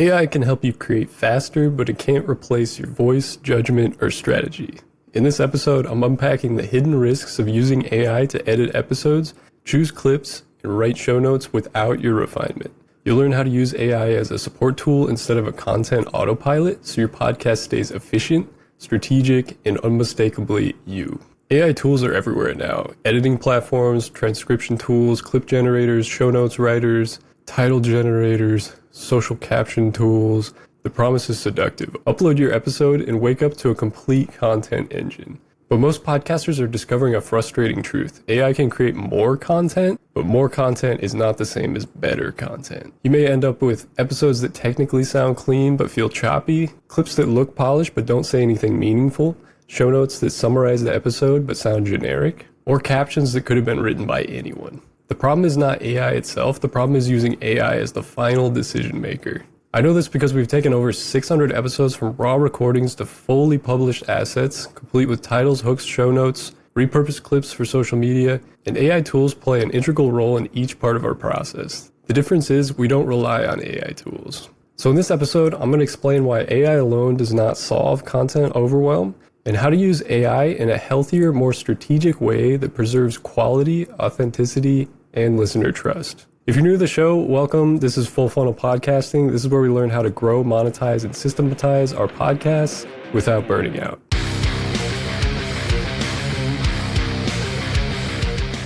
AI can help you create faster, but it can't replace your voice, judgment, or strategy. In this episode, I'm unpacking the hidden risks of using AI to edit episodes, choose clips, and write show notes without your refinement. You'll learn how to use AI as a support tool instead of a content autopilot, so your podcast stays efficient, strategic, and unmistakably you. AI tools are everywhere now. Editing platforms, transcription tools, clip generators, show notes writers, title generators, social caption tools. The promise is seductive. Upload your episode and wake up to a complete content engine. But most podcasters are discovering a frustrating truth. AI can create more content, but more content is not the same as better content. You may end up with episodes that technically sound clean but feel choppy, clips that look polished but don't say anything meaningful, show notes that summarize the episode but sound generic, or captions that could have been written by anyone. The problem is not AI itself, the problem is using AI as the final decision maker. I know this because we've taken over 600 episodes from raw recordings to fully published assets, complete with titles, hooks, show notes, repurposed clips for social media, and AI tools play an integral role in each part of our process. The difference is we don't rely on AI tools. So in this episode, I'm going to explain why AI alone does not solve content overwhelm, and how to use AI in a healthier, more strategic way that preserves quality, authenticity, and listener trust. If you're new to the show, welcome. This is Full Funnel Podcasting. This is where we learn how to grow, monetize, and systematize our podcasts without burning out.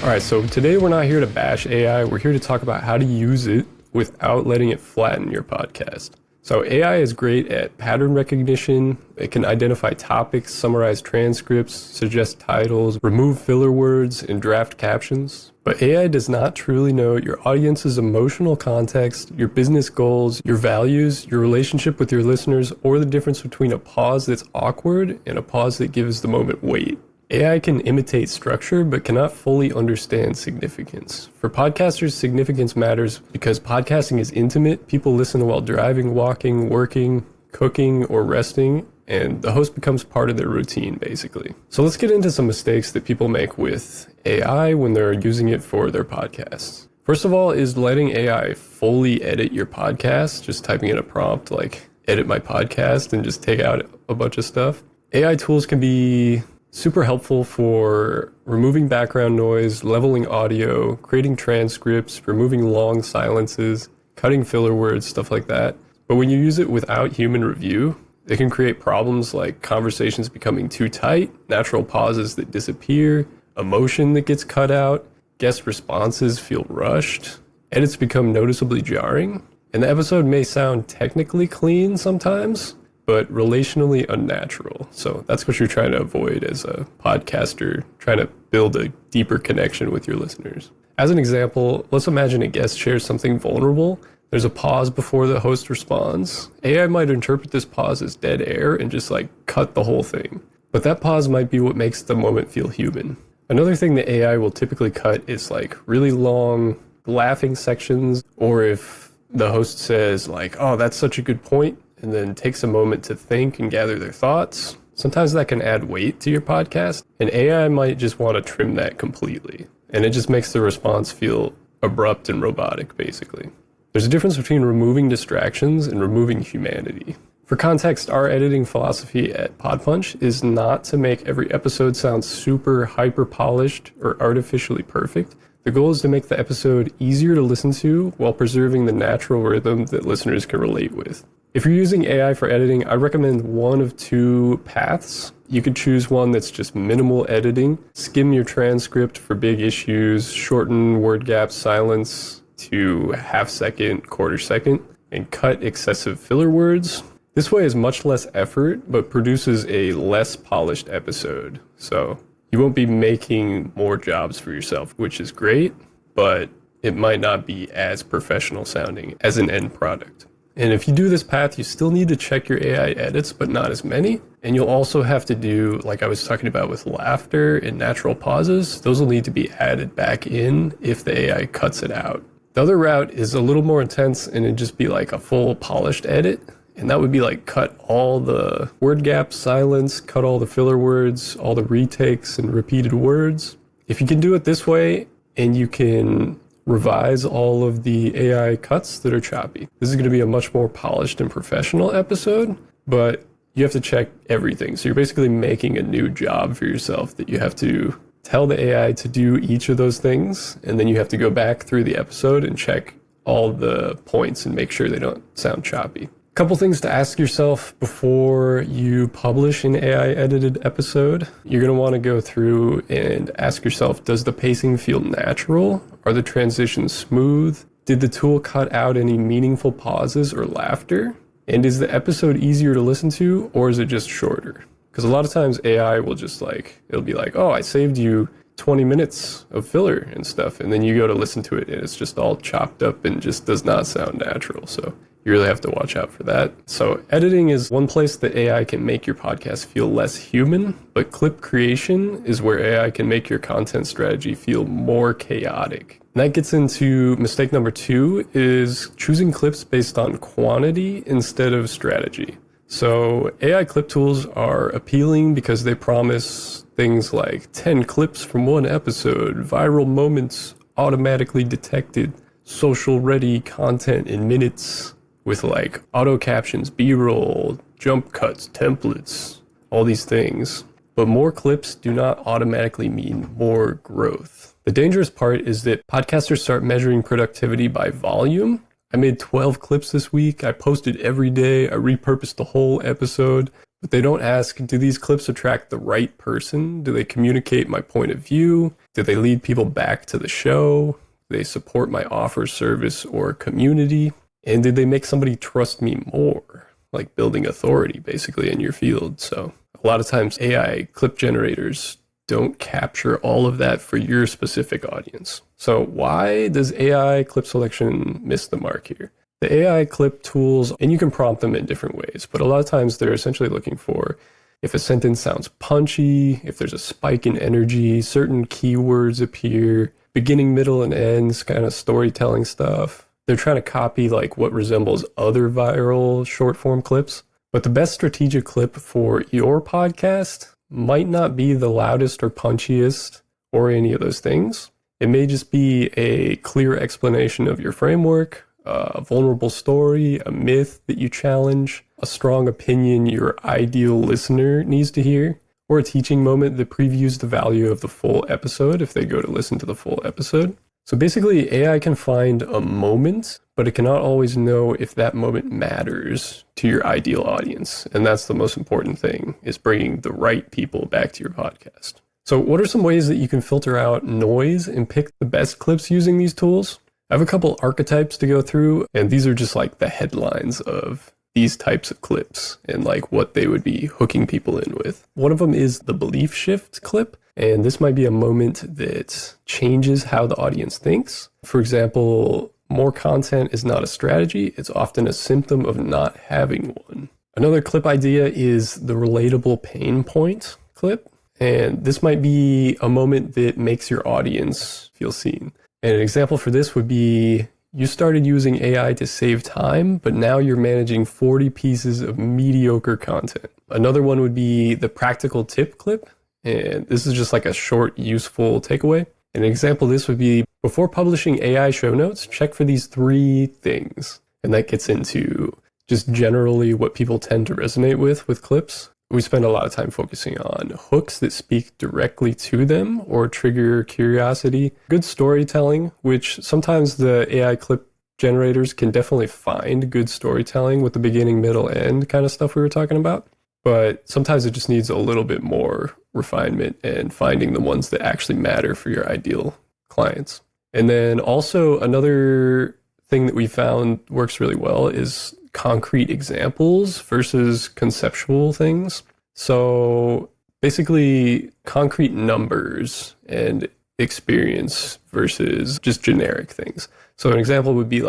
All right, so today we're not here to bash AI. We're here to talk about how to use it without letting it flatten your podcast. So AI is great at pattern recognition. It can identify topics, summarize transcripts, suggest titles, remove filler words, and draft captions. But AI does not truly know your audience's emotional context, your business goals, your values, your relationship with your listeners, or the difference between a pause that's awkward and a pause that gives the moment weight. AI can imitate structure, but cannot fully understand significance. For podcasters, significance matters because podcasting is intimate. People listen while driving, walking, working, cooking, or resting, and the host becomes part of their routine, basically. So let's get into some mistakes that people make with AI when they're using it for their podcasts. First of all is letting AI fully edit your podcast, just typing in a prompt like edit my podcast and just take out a bunch of stuff. AI tools can be super helpful for removing background noise, leveling audio, creating transcripts, removing long silences, cutting filler words, stuff like that. But when you use it without human review, it can create problems like conversations becoming too tight, natural pauses that disappear, emotion that gets cut out, guest responses feel rushed, edits become noticeably jarring, and the episode may sound technically clean sometimes, but relationally unnatural. So that's what you're trying to avoid as a podcaster, trying to build a deeper connection with your listeners. As an example, let's imagine a guest shares something vulnerable. There's a pause before the host responds. AI might interpret this pause as dead air and just cut the whole thing. But that pause might be what makes the moment feel human. Another thing that AI will typically cut is really long laughing sections, or if the host says oh, that's such a good point, and then takes a moment to think and gather their thoughts. Sometimes that can add weight to your podcast, and AI might just want to trim that completely. And it just makes the response feel abrupt and robotic, basically. There's a difference between removing distractions and removing humanity. For context, our editing philosophy at Podpunch is not to make every episode sound super hyper-polished or artificially perfect. The goal is to make the episode easier to listen to while preserving the natural rhythm that listeners can relate with. If you're using AI for editing, I recommend one of two paths. You could choose one that's just minimal editing, skim your transcript for big issues, shorten word gaps, silence to half second, quarter second, and cut excessive filler words. This way is much less effort, but produces a less polished episode. So you won't be making more jobs for yourself, which is great, but it might not be as professional sounding as an end product. And if you do this path, you still need to check your AI edits, but not as many. And you'll also have to do, like I was talking about with laughter and natural pauses, those will need to be added back in if the AI cuts it out. The other route is a little more intense, and it'd just be a full polished edit. And that would be cut all the word gaps, silence, cut all the filler words, all the retakes and repeated words. If you can do it this way, and you can revise all of the AI cuts that are choppy. This is going to be a much more polished and professional episode, but you have to check everything. So you're basically making a new job for yourself that you have to tell the AI to do each of those things, and then you have to go back through the episode and check all the points and make sure they don't sound choppy. A couple things to ask yourself before you publish an AI edited episode. You're going to want to go through and ask yourself, does the pacing feel natural? Are the transitions smooth? Did the tool cut out any meaningful pauses or laughter? And is the episode easier to listen to, or is it just shorter? Because a lot of times AI will just it'll be like, oh, I saved you 20 minutes of filler and stuff. And then you go to listen to it and it's just all chopped up and just does not sound natural. So you really have to watch out for that. So editing is one place that AI can make your podcast feel less human, but clip creation is where AI can make your content strategy feel more chaotic. And that gets into mistake number 2 is choosing clips based on quantity instead of strategy. So AI clip tools are appealing because they promise things like 10 clips from one episode, viral moments automatically detected, social ready content in minutes with auto captions, B-roll, jump cuts, templates, all these things. But more clips do not automatically mean more growth. The dangerous part is that podcasters start measuring productivity by volume. I made 12 clips this week. I posted every day. I repurposed the whole episode. But they don't ask, do these clips attract the right person? Do they communicate my point of view? Do they lead people back to the show? Do they support my offer, service, or community? And did they make somebody trust me more? Like building authority, basically, in your field. So a lot of times AI clip generators don't capture all of that for your specific audience. So why does AI clip selection miss the mark here? The AI clip tools, and you can prompt them in different ways, but a lot of times they're essentially looking for if a sentence sounds punchy, if there's a spike in energy, certain keywords appear, beginning, middle, and ends, kind of storytelling stuff. They're trying to copy what resembles other viral short form clips. But the best strategic clip for your podcast might not be the loudest or punchiest or any of those things. It may just be a clear explanation of your framework, a vulnerable story, a myth that you challenge, a strong opinion your ideal listener needs to hear, or a teaching moment that previews the value of the full episode if they go to listen to the full episode. So basically, AI can find a moment, but it cannot always know if that moment matters to your ideal audience. And that's the most important thing, is bringing the right people back to your podcast. So what are some ways that you can filter out noise and pick the best clips using these tools? I have a couple archetypes to go through, and these are just the headlines of these types of clips and what they would be hooking people in with. One of them is the belief shift clip. And this might be a moment that changes how the audience thinks. For example, more content is not a strategy. It's often a symptom of not having one. Another clip idea is the relatable pain point clip. And this might be a moment that makes your audience feel seen. And an example for this would be, you started using AI to save time, but now you're managing 40 pieces of mediocre content. Another one would be the practical tip clip. And this is just a short, useful takeaway. An example of this would be, before publishing AI show notes, check for these 3 things. And that gets into just generally what people tend to resonate with clips. We spend a lot of time focusing on hooks that speak directly to them or trigger curiosity. Good storytelling, which sometimes the AI clip generators can definitely find good storytelling with the beginning, middle, end kind of stuff we were talking about. But sometimes it just needs a little bit more refinement and finding the ones that actually matter for your ideal clients. And then also another thing that we found works really well is concrete examples versus conceptual things. So basically concrete numbers and experience versus just generic things. So an example would be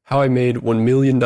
how I made $1 million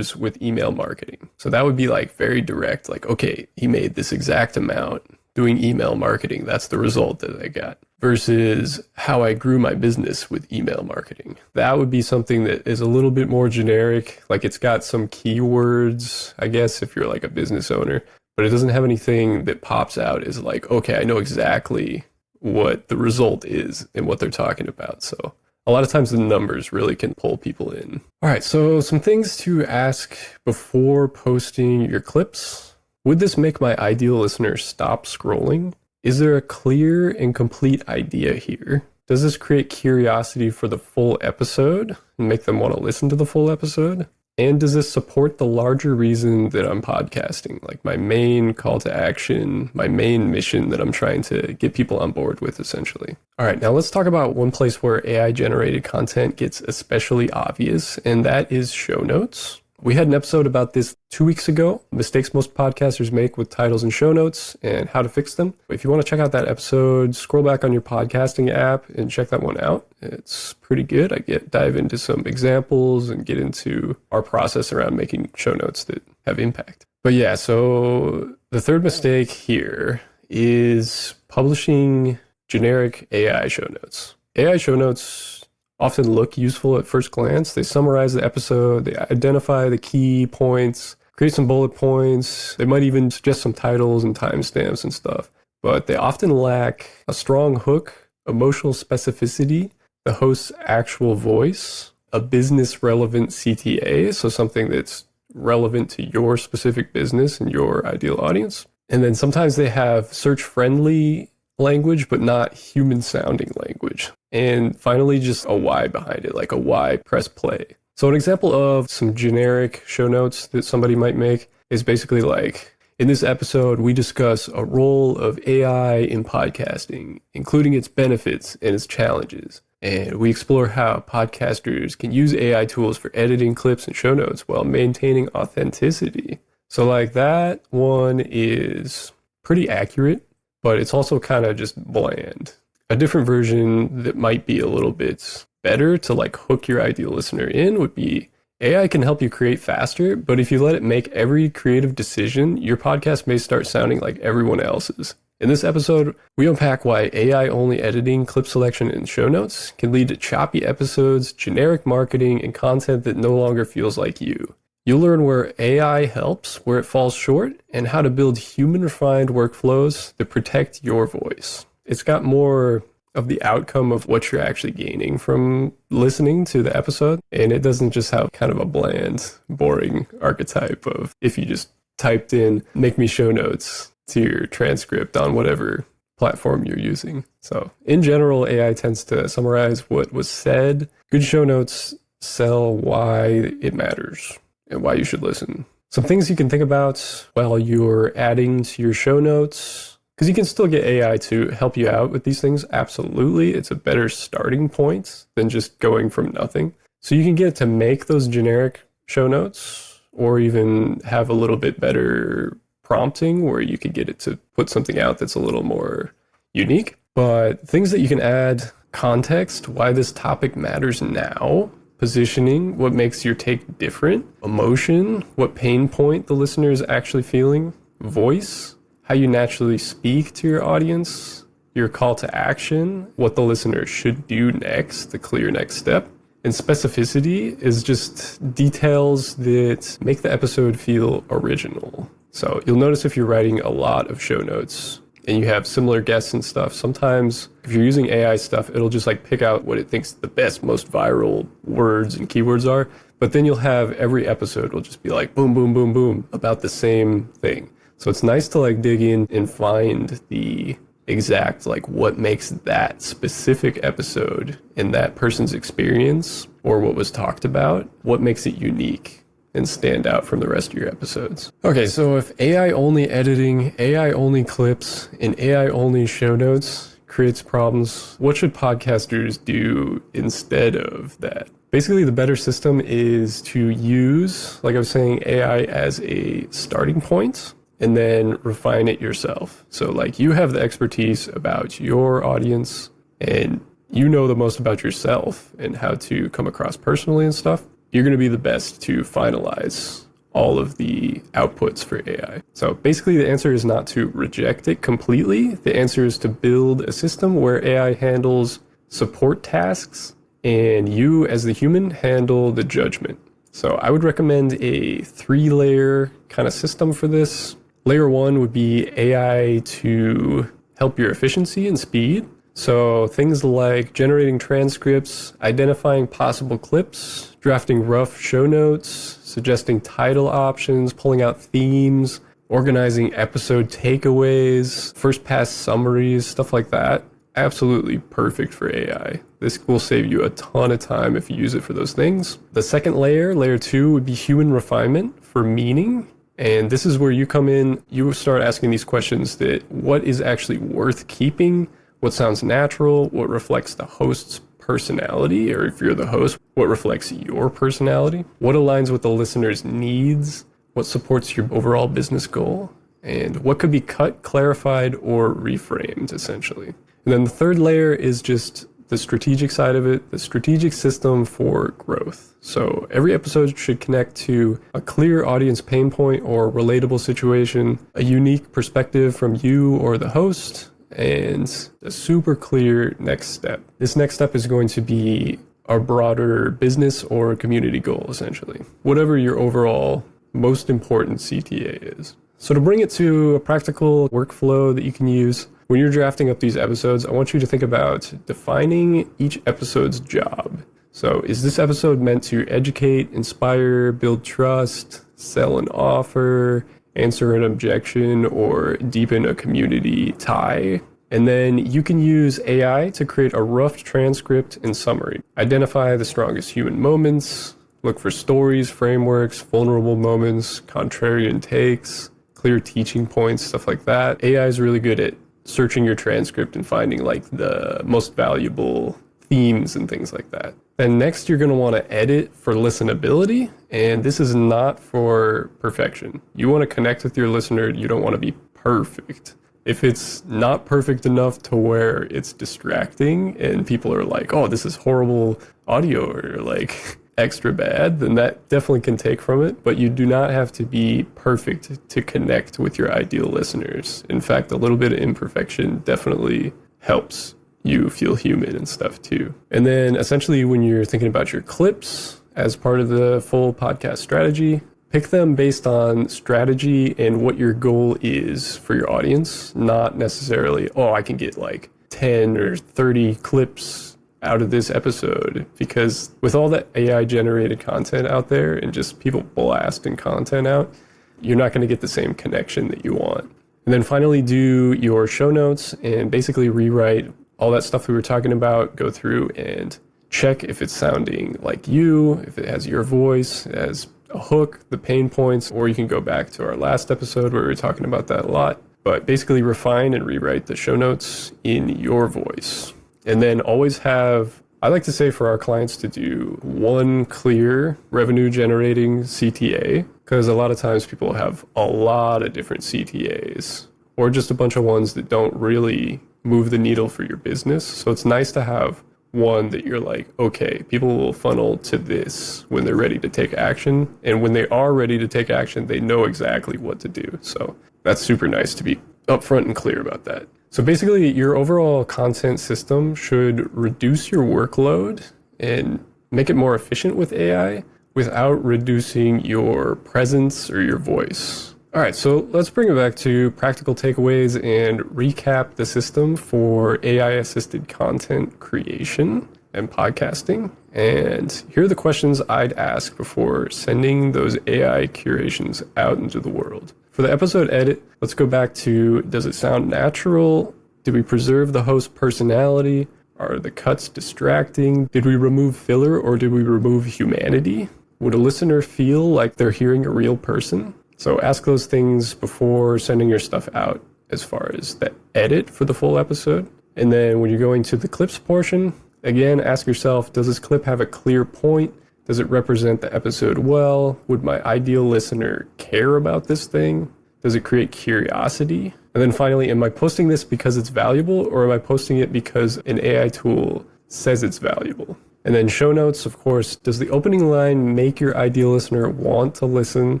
with email marketing. So that would be very direct, okay, he made this exact amount doing email marketing. That's the result that I got. Versus how I grew my business with email marketing. That would be something that is a little bit more generic. It's got some keywords, I guess, if you're a business owner, but it doesn't have anything that pops out as okay, I know exactly what the result is and what they're talking about. So A lot of times the numbers really can pull people in. All right, so some things to ask before posting your clips. Would this make my ideal listener stop scrolling? Is there a clear and complete idea here? Does this create curiosity for the full episode and make them want to listen to the full episode? And does this support the larger reason that I'm podcasting, like my main call to action, my main mission that I'm trying to get people on board with, essentially? All right, now let's talk about one place where AI-generated content gets especially obvious, and that is show notes. We had an episode about this 2 weeks ago, mistakes most podcasters make with titles and show notes and how to fix them. If you want to check out that episode, scroll back on your podcasting app and check that one out. It's pretty good. I dive into some examples and get into our process around making show notes that have impact. But yeah, so the third mistake here is publishing generic AI show notes. AI show notes often look useful at first glance. They summarize the episode, they identify the key points, create some bullet points. They might even suggest some titles and timestamps and stuff, but they often lack a strong hook, emotional specificity, the host's actual voice, a business relevant CTA, so something that's relevant to your specific business and your ideal audience. And then sometimes they have search friendly language, but not human sounding language. And finally, just a why behind it, like a why, press play. So an example of some generic show notes that somebody might make is basically like, in this episode, we discuss a role of AI in podcasting, including its benefits and its challenges. And we explore how podcasters can use AI tools for editing clips and show notes while maintaining authenticity. So like that one is pretty accurate, but it's also kind of just bland. A different version that might be a little bit better to like hook your ideal listener in would be AI can help you create faster, but if you let it make every creative decision, your podcast may start sounding like everyone else's. In this episode, we unpack why AI-only editing, clip selection, and show notes can lead to choppy episodes, generic marketing, and content that no longer feels like you. You'll learn where AI helps, where it falls short, and how to build human-refined workflows that protect your voice. It's got more of the outcome of what you're actually gaining from listening to the episode, and it doesn't just have kind of a bland, boring archetype of if you just typed in, make me show notes to your transcript on whatever platform you're using. So in general, AI tends to summarize what was said. Good show notes sell why it matters and why you should listen. Some things you can think about while you're adding to your show notes, because you can still get AI to help you out with these things. Absolutely. It's a better starting point than just going from nothing. So you can get it to make those generic show notes or even have a little bit better prompting where you could get it to put something out that's a little more unique. But things that you can add: context, why this topic matters now; positioning, what makes your take different; emotion, what pain point the listener is actually feeling; voice, how you naturally speak to your audience; your call to action, what the listener should do next, the clear next step; and specificity is just details that make the episode feel original. So you'll notice if you're writing a lot of show notes and you have similar guests and stuff, sometimes if you're using AI stuff, it'll just like pick out what it thinks the best, most viral words and keywords are. But then you'll have every episode will just be like boom, boom, boom, boom about the same thing. So it's nice to like dig in and find the exact like what makes that specific episode in that person's experience or what was talked about, what makes it unique and stand out from the rest of your episodes. Okay, so if AI only editing, AI only clips, and AI only show notes creates problems, what should podcasters do instead of that? Basically, the better system is to use, like I was saying, AI as a starting point and then refine it yourself. So like you have the expertise about your audience and you know the most about yourself and how to come across personally and stuff. You're going to be the best to finalize all of the outputs for AI. So basically the answer is not to reject it completely. The answer is to build a system where AI handles support tasks and you as the human handle the judgment. So I would recommend a 3-layer kind of system for this. Layer 1 would be AI to help your efficiency and speed. So things like generating transcripts, identifying possible clips, drafting rough show notes, suggesting title options, pulling out themes, organizing episode takeaways, first pass summaries, stuff like that. Absolutely perfect for AI. This will save you a ton of time if you use it for those things. The second layer, layer 2, would be human refinement for meaning. And this is where you come in, you start asking these questions that what is actually worth keeping, what sounds natural, what reflects the host's personality, or if you're the host, what reflects your personality, what aligns with the listener's needs, what supports your overall business goal, and what could be cut, clarified, or reframed, essentially. And then the third layer is just the strategic side of it, the strategic system for growth. So every episode should connect to a clear audience pain point or relatable situation, a unique perspective from you or the host, and a super clear next step. This next step is going to be a broader business or community goal, essentially. Whatever your overall most important CTA is. So to bring it to a practical workflow that you can use, when you're drafting up these episodes, I want you to think about defining each episode's job. So is this episode meant to educate, inspire, build trust, sell an offer, answer an objection, or deepen a community tie? And then you can use AI to create a rough transcript and summary. Identify the strongest human moments, look for stories, frameworks, vulnerable moments, contrarian takes, clear teaching points, stuff like that. AI is really good at searching your transcript and finding like the most valuable themes and things like that. Then next, you're going to want to edit for listenability. And this is not for perfection. You want to connect with your listener. You don't want to be perfect. If it's not perfect enough to where it's distracting and people are like, oh, this is horrible audio or like extra bad, then that definitely can take from it. But you do not have to be perfect to connect with your ideal listeners. In fact, a little bit of imperfection definitely helps you feel human and stuff too. And then essentially when you're thinking about your clips as part of the full podcast strategy, pick them based on strategy and what your goal is for your audience, not necessarily, oh, I can get like 10 or 30 clips out of this episode, because with all that AI generated content out there and just people blasting content out, you're not going to get the same connection that you want. And then finally do your show notes and basically rewrite all that stuff we were talking about, go through and check if it's sounding like you, if it has your voice, it has a hook, the pain points, or you can go back to our last episode where we were talking about that a lot. But basically refine and rewrite the show notes in your voice. And then always have, I like to say for our clients to do one clear revenue generating CTA, because a lot of times people have a lot of different CTAs or just a bunch of ones that don't really move the needle for your business. So it's nice to have one that you're like, okay, people will funnel to this when they're ready to take action. And when they are ready to take action, they know exactly what to do. So that's super nice to be upfront and clear about that. So basically, your overall content system should reduce your workload and make it more efficient with AI without reducing your presence or your voice. All right, so let's bring it back to practical takeaways and recap the system for AI-assisted content creation and podcasting. And here are the questions I'd ask before sending those AI curations out into the world. For the episode edit, let's go back to, does it sound natural? Did we preserve the host personality? Are the cuts distracting? Did we remove filler or did we remove humanity? Would a listener feel like they're hearing a real person? So ask those things before sending your stuff out as far as the edit for the full episode. And then when you're going to the clips portion, again, ask yourself, does this clip have a clear point? Does it represent the episode well? Would my ideal listener care about this thing? Does it create curiosity? And then finally, am I posting this because it's valuable or am I posting it because an AI tool says it's valuable? And then show notes, of course, does the opening line make your ideal listener want to listen?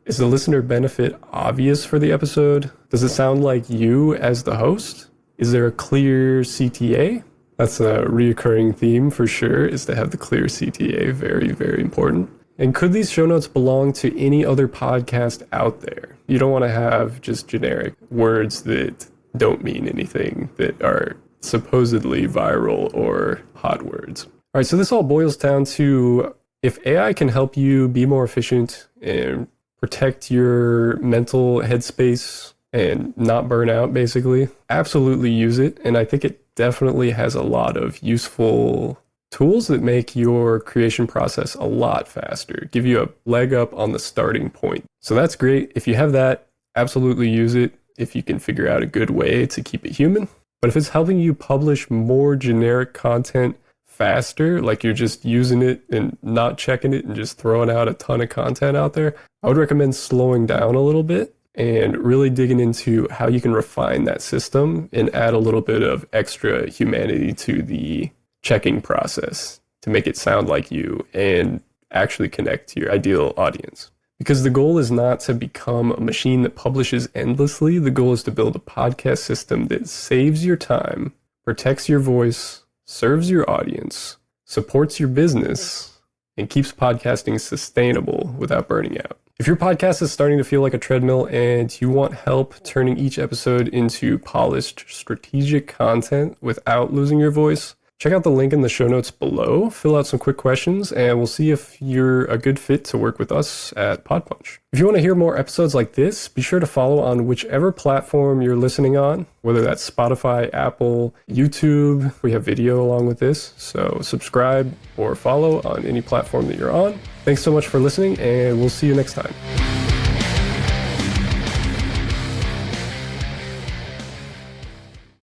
Is the listener benefit obvious for the episode? Does it sound like you as the host? Is there a clear CTA? That's a reoccurring theme for sure, is to have the clear CTA. Very, very important. And could these show notes belong to any other podcast out there? You don't want to have just generic words that don't mean anything, that are supposedly viral or hot words. All right, so this all boils down to if AI can help you be more efficient and protect your mental headspace and not burn out, basically, absolutely use it. And I think it definitely has a lot of useful tools that make your creation process a lot faster, give you a leg up on the starting point. So that's great. If you have that, absolutely use it if you can figure out a good way to keep it human. But if it's helping you publish more generic content faster, like you're just using it and not checking it and just throwing out a ton of content out there, I would recommend slowing down a little bit and really digging into how you can refine that system and add a little bit of extra humanity to the checking process to make it sound like you and actually connect to your ideal audience. Because the goal is not to become a machine that publishes endlessly. The goal is to build a podcast system that saves your time, protects your voice, serves your audience, supports your business, and keeps podcasting sustainable without burning out. If your podcast is starting to feel like a treadmill and you want help turning each episode into polished, strategic content without losing your voice, check out the link in the show notes below, fill out some quick questions, and we'll see if you're a good fit to work with us at Podpunch. If you want to hear more episodes like this, be sure to follow on whichever platform you're listening on, whether that's Spotify, Apple, YouTube. We have video along with this, so subscribe or follow on any platform that you're on. Thanks so much for listening, and we'll see you next time.